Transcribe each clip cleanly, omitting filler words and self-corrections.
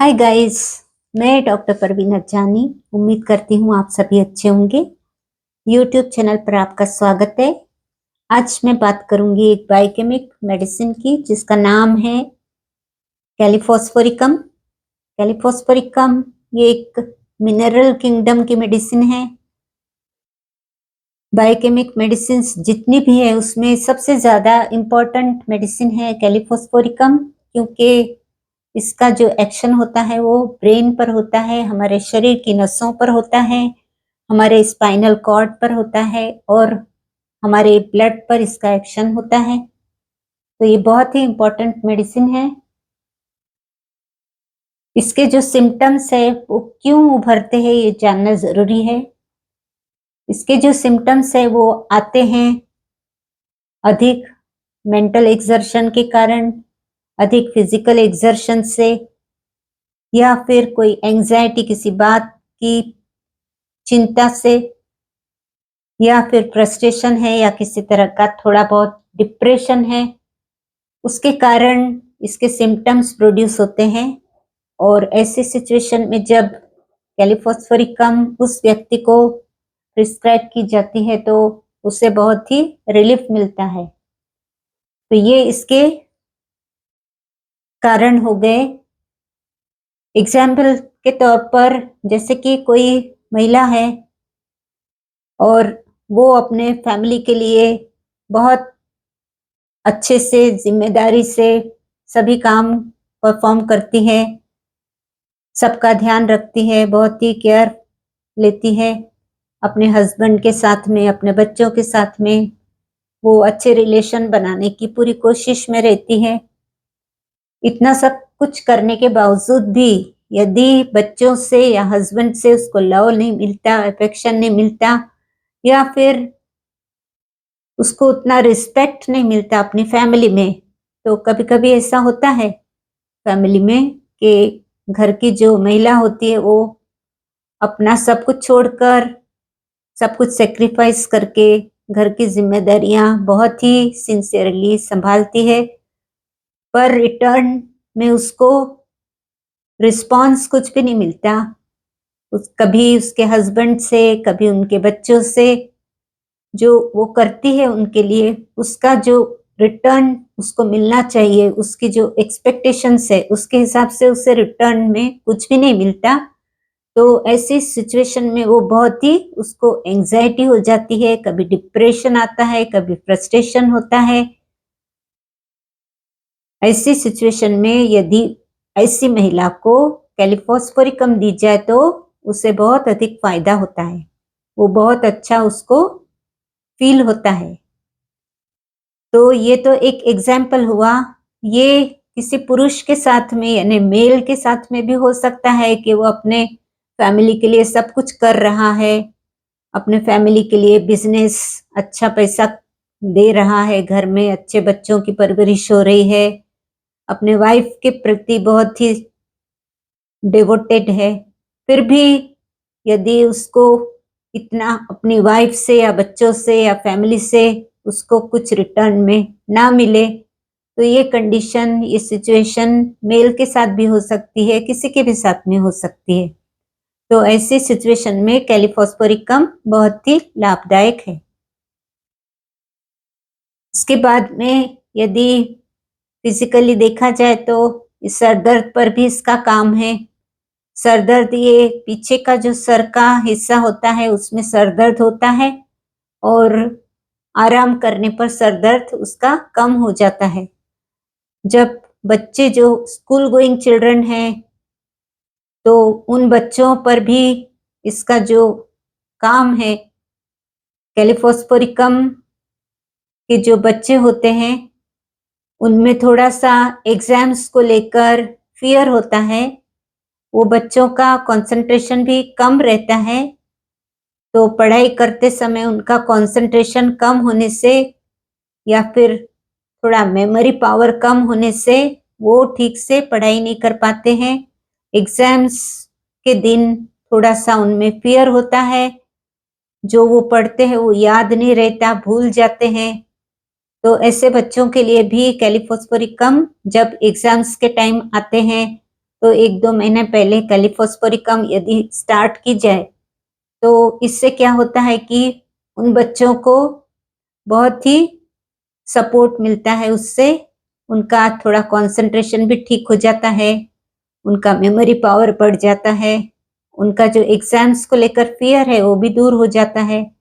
Hi guys, मैं doctor Parveen अज्जानी। उम्मीद करती हूँ आप सभी अच्छे होंगे। यूट्यूब चैनल पर आपका स्वागत है। आज मैं बात करूंगी एक बायोकेमिक मेडिसिन की जिसका नाम है कैलीफॉस्फोरिकम। कैलीफॉस्फोरिकम ये एक मिनरल किंगडम की मेडिसिन है। बायोकेमिक मेडिसिन जितनी भी है उसमें सबसे ज़्यादा इम्पोर्टेंट मेडिसिन है कैलीफॉस्फोरिकम, क्योंकि इसका जो एक्शन होता है वो ब्रेन पर होता है, हमारे शरीर की नसों पर होता है, हमारे स्पाइनल कॉर्ड पर होता है और हमारे ब्लड पर इसका एक्शन होता है। तो ये बहुत ही इम्पोर्टेंट मेडिसिन है। इसके जो सिम्टम्स है वो क्यों उभरते हैं ये जानना ज़रूरी है। इसके जो सिम्टम्स है वो आते हैं अधिक मेंटल एक्सर्शन के कारण, अधिक फिजिकल एक्सर्शन से, या फिर कोई एंजाइटी किसी बात की चिंता से, या फिर फ्रस्ट्रेशन है, या किसी तरह का थोड़ा बहुत डिप्रेशन है, उसके कारण इसके सिम्टम्स प्रोड्यूस होते हैं। और ऐसी सिचुएशन में जब कैलीफॉस्फोरिकम उस व्यक्ति को प्रिस्क्राइब की जाती है तो उसे बहुत ही रिलीफ मिलता है। तो ये इसके कारण हो गए। एग्जाम्पल के तौर पर, जैसे कि कोई महिला है और वो अपने फैमिली के लिए बहुत अच्छे से जिम्मेदारी से सभी काम परफॉर्म करती है, सबका ध्यान रखती है, बहुत ही केयर लेती है अपने हस्बैंड के साथ में, अपने बच्चों के साथ में। वो अच्छे रिलेशन बनाने की पूरी कोशिश में रहती है। इतना सब कुछ करने के बावजूद भी यदि बच्चों से या हस्बैंड से उसको लव नहीं मिलता, अफेक्शन नहीं मिलता, या फिर उसको उतना रिस्पेक्ट नहीं मिलता अपनी फैमिली में, तो कभी-कभी ऐसा होता है फैमिली में कि घर की जो महिला होती है वो अपना सब कुछ छोड़कर, सब कुछ सैक्रिफाइस करके घर की जिम्मेदारियां बहुत ही सिंसियरली संभालती है, पर रिटर्न में उसको रिस्पॉन्स कुछ भी नहीं मिलता। कभी उसके हस्बैंड से, कभी उनके बच्चों से। जो वो करती है उनके लिए, उसका जो रिटर्न उसको मिलना चाहिए, उसकी जो एक्सपेक्टेशंस है उसके हिसाब से उसे रिटर्न में कुछ भी नहीं मिलता। तो ऐसी सिचुएशन में वो बहुत ही उसको एंजाइटी हो जाती है, कभी डिप्रेशन आता है, कभी फ्रस्ट्रेशन होता है। ऐसी सिचुएशन में यदि ऐसी महिला को कैलीफॉस्फोरिकम दी जाए तो उसे बहुत अधिक फायदा होता है, वो बहुत अच्छा उसको फील होता है। तो ये तो एक एग्जाम्पल हुआ। ये किसी पुरुष के साथ में यानी मेल के साथ में भी हो सकता है कि वो अपने फैमिली के लिए सब कुछ कर रहा है, अपने फैमिली के लिए बिजनेस अच्छा पैसा दे रहा है, घर में अच्छे बच्चों की परवरिश हो रही है, अपने वाइफ के प्रति बहुत ही डिवोटेड है। फिर भी यदि उसको इतना अपनी वाइफ से या बच्चों से या फैमिली से उसको कुछ रिटर्न में ना मिले, तो ये कंडीशन, ये सिचुएशन मेल के साथ भी हो सकती है, किसी के भी साथ में हो सकती है। तो ऐसी सिचुएशन में कैलीफॉस्फोरिकम बहुत ही लाभदायक है। इसके बाद में यदि फिजिकली देखा जाए तो इस सर दर्द पर भी इसका काम है। सर दर्द, ये पीछे का जो सर का हिस्सा होता है उसमें सर दर्द होता है और आराम करने पर सर दर्द उसका कम हो जाता है। जब बच्चे जो स्कूल गोइंग चिल्ड्रन हैं तो उन बच्चों पर भी इसका जो काम है, कैलीफॉस्फोरिकम के जो बच्चे होते हैं उनमें थोड़ा सा एग्जाम्स को लेकर फियर होता है, वो बच्चों का कंसंट्रेशन भी कम रहता है। तो पढ़ाई करते समय उनका कंसंट्रेशन कम होने से या फिर थोड़ा मेमोरी पावर कम होने से वो ठीक से पढ़ाई नहीं कर पाते हैं। एग्जाम्स के दिन थोड़ा सा उनमें फियर होता है, जो वो पढ़ते हैं वो याद नहीं रहता, भूल जाते हैं। तो ऐसे बच्चों के लिए भी कैलीफॉस्फोरिकम जब एग्जाम्स के टाइम आते हैं तो 1-2 महीने पहले कैलिफॉस्पोरिकम यदि स्टार्ट की जाए, तो इससे क्या होता है कि उन बच्चों को बहुत ही सपोर्ट मिलता है उससे, उनका थोड़ा कंसंट्रेशन भी ठीक हो जाता है, उनका मेमोरी पावर बढ़ जाता है, उनका जो एग्ज़ाम्स को लेकर फ़ियर है वो भी दूर हो जाता है।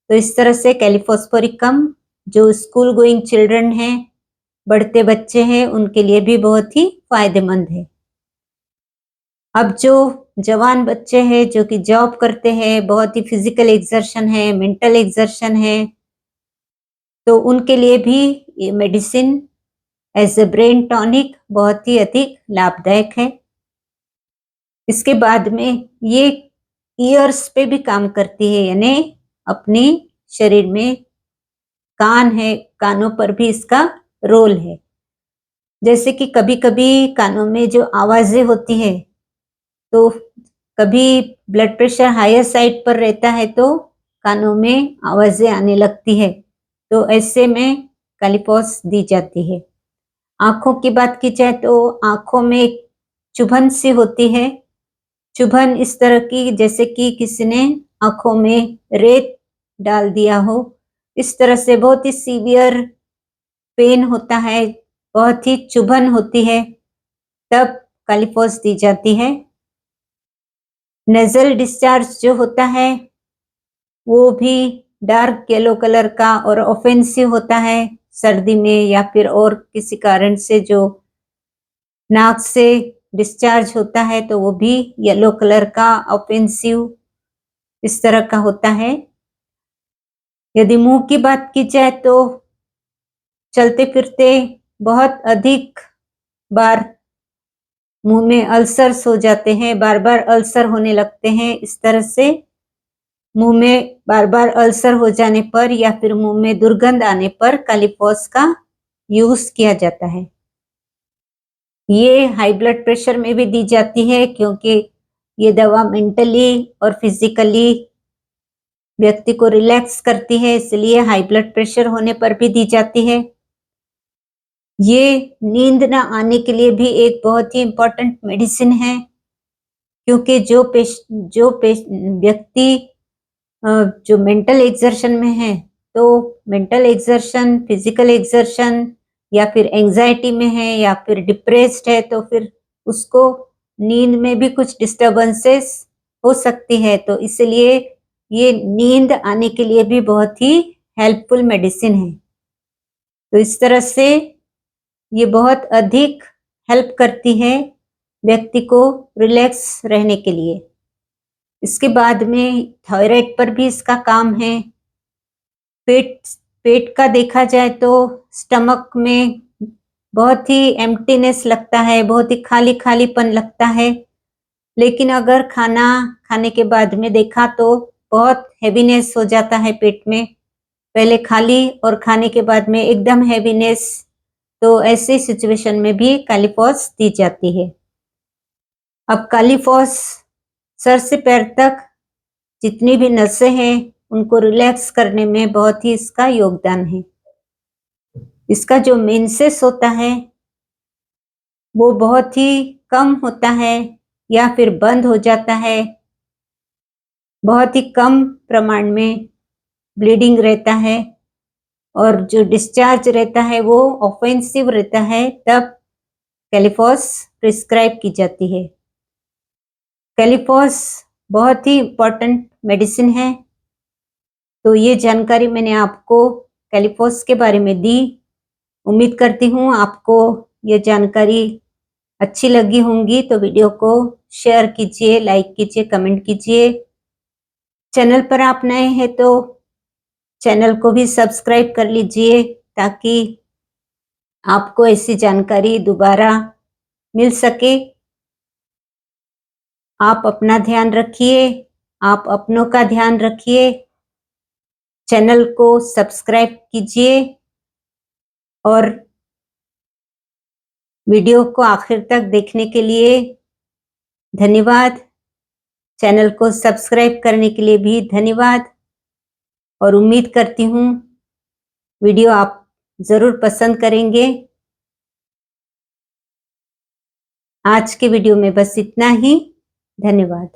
तो इस तरह से कैलिफॉस्पोरिकम जो स्कूल गोइंग चिल्ड्रन हैं, बढ़ते बच्चे हैं, उनके लिए भी बहुत ही फ़ायदेमंद है। अब जो जवान बच्चे हैं जो कि जॉब करते हैं, बहुत ही फिज़िकल एक्सर्शन है, मेंटल एक्सर्शन है, तो उनके लिए भी ये medicine as a brain tonic बहुत ही अधिक लाभदायक है। इसके बाद में ये ईयर्स पे भी काम करती है, यानी अपनी शरीर में कान है, कानों पर भी इसका रोल है। जैसे कि कभी-कभी कानों में जो आवाज़ें होती है, तो कभी ब्लड प्रेशर हायर साइड पर रहता है तो कानों में आवाज़ें आने लगती है, तो ऐसे में कैलिपॉस दी जाती है। आँखों की बात की जाए तो आँखों में एक चुभन सी होती है, चुभन इस तरह की जैसे कि किसी ने आँखों में रेत डाल दिया हो, इस तरह से बहुत ही सीवियर पेन होता है, बहुत ही चुभन होती है, तब कैलिपॉस दी जाती है। नेज़ल डिस्चार्ज जो होता है, वो भी डार्क येलो कलर का और ऑफेंसिव होता है, सर्दी में या फिर और किसी कारण से जो नाक से डिस्चार्ज होता है, तो वो भी येलो कलर का ऑफेंसिव इस तरह का होता है। यदि मुँह की बात की जाए तो चलते-फिरते बहुत अधिक बार मुँह में अल्सर्स हो जाते हैं, बार-बार अल्सर होने लगते हैं, इस तरह से मुँह में बार-बार अल्सर हो जाने पर या फिर मुँह में दुर्गंध आने पर कैलिपॉस का यूज़ किया जाता है। ये हाई ब्लड प्रेशर में भी दी जाती है क्योंकि ये दवा मेंटली और फिज़िकली व्यक्ति को रिलैक्स करती है, इसलिए हाई ब्लड प्रेशर होने पर भी दी जाती है। ये नींद ना आने के लिए भी एक बहुत ही इम्पोर्टेंट मेडिसिन है, क्योंकि जो व्यक्ति जो मेंटल एक्सर्शन में है, तो मेंटल एक्सर्शन, फिजिकल एक्सर्शन या फिर एंजाइटी में है या फिर डिप्रेस्ड है, तो फिर उसको नींद में भी कुछ डिस्टर्बेंसेस हो सकती है, तो इसलिए ये नींद आने के लिए भी बहुत ही हेल्पफुल मेडिसिन है। तो इस तरह से ये बहुत अधिक हेल्प करती है व्यक्ति को रिलैक्स रहने के लिए। इसके बाद में थायराइड पर भी इसका काम है। पेट पेट का देखा जाए तो स्टमक में बहुत ही एम्प्टीनेस लगता है, बहुत ही खाली-खालीपन लगता है। लेकिन अगर खाना खाने के बाद में देखा तो बहुत हेवीनेस हो जाता है पेट में। पहले खाली और खाने के बाद में एकदम हेवीनेस, तो ऐसी सिचुएशन में भी कैलिपॉस दी जाती है। अब कैलिपॉस सर से पैर तक जितनी भी नसें हैं, उनको रिलैक्स करने में बहुत ही इसका योगदान है। इसका जो मेंसेस होता है, वो बहुत ही कम होता है या फिर बंद हो जाता है। बहुत ही कम प्रमाण में ब्लीडिंग रहता है और जो डिस्चार्ज रहता है वो ऑफेंसिव रहता है, तब कैलिपॉस प्रिस्क्राइब की जाती है। कैलिपॉस बहुत ही इम्पोर्टेंट मेडिसिन है। तो ये जानकारी मैंने आपको कैलिपॉस के बारे में दी। उम्मीद करती हूँ आपको ये जानकारी अच्छी लगी होंगी, तो वीडियो को शेयर कीजिए, लाइक कीजिए, कमेंट कीजिए। चैनल पर आप नए हैं तो चैनल को भी सब्सक्राइब कर लीजिए, ताकि आपको ऐसी जानकारी दोबारा मिल सके। आप अपना ध्यान रखिए, आप अपनों का ध्यान रखिए। चैनल को सब्सक्राइब कीजिए और वीडियो को आखिर तक देखने के लिए धन्यवाद। चैनल को सब्सक्राइब करने के लिए भी धन्यवाद और उम्मीद करती हूँ वीडियो आप ज़रूर पसंद करेंगे। आज के वीडियो में बस इतना ही। धन्यवाद।